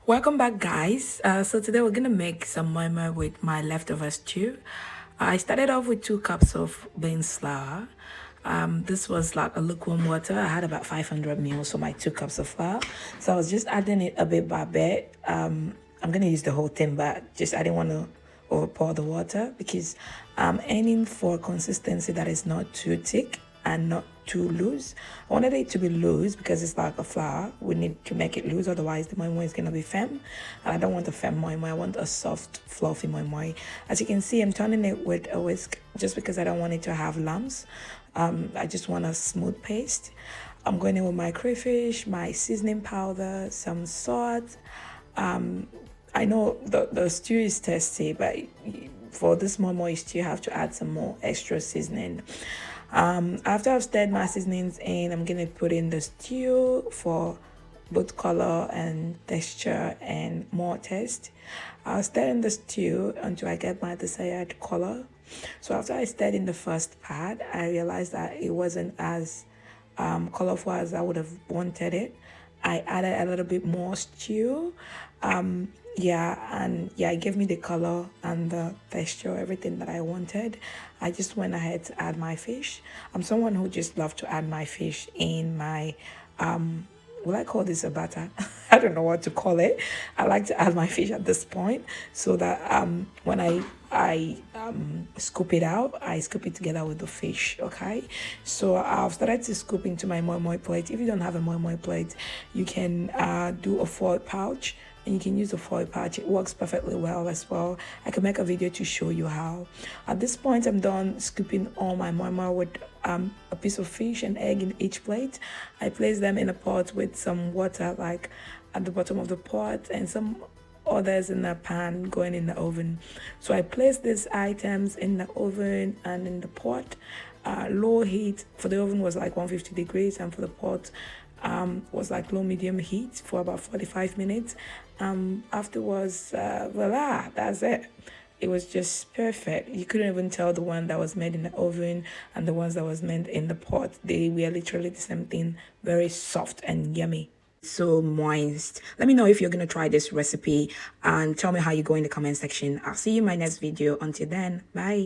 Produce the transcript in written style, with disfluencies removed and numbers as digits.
Welcome back, guys. So today we're gonna make some moi with my leftover stew. I started off with 2 cups of beans flour. This was like a lukewarm water. I had about 500 ml for my 2 cups of flour. So I was just adding it a bit by bit. I'm gonna use the whole thing, but just I didn't want to over pour the water because I'm aiming for consistency that is not too thick and not too loose. I wanted it to be loose because it's like a flour. We need to make it loose, otherwise the moi moi is gonna be firm. And I don't want a firm moi moi. I want a soft, fluffy moi moi. As you can see, I'm turning it with a whisk just because I don't want it to have lumps. I just want a smooth paste. I'm going in with my crayfish, my seasoning powder, some salt. I know the stew is tasty, but for this more moist, you have to add some more extra seasoning. After I've stirred my seasonings in, I'm gonna put in the stew for both color and texture and more taste. I'll stir in the stew until I get my desired color. So after I stirred in the first part, I realized that it wasn't as colorful as I would have wanted it. I added a little bit more stew. It gave me the color and the texture, everything that I wanted. I just went ahead to add my fish. I'm someone who just loves to add my fish in my will I call this a batter? I don't know what to call it. I like to add my fish at this point so that when I scoop it out, I scoop it together with the fish. Okay, so I've started to scoop into my moi moi plate. If you don't have a moi moi plate, you can do a foil pouch, and you can use a foil pouch. It works perfectly well as well. I can make a video to show you how. At this point, I'm done scooping all my moi moi with a piece of fish and egg in each plate. I place them in a pot with some water like at the bottom of the pot and some others in a pan going in the oven. So I place these items in the oven and in the pot. Low heat for the oven was like 150 degrees, and for the pot was like low medium heat for about 45 minutes. Afterwards, voila, that's it. It was just perfect. You couldn't even tell the one that was made in the oven and the ones that was made in the pot. They were literally the same thing, very soft and yummy. So moist. Let me know if you're gonna try this recipe and tell me how you go in the comment section. I'll see you in my next video. Until then, bye.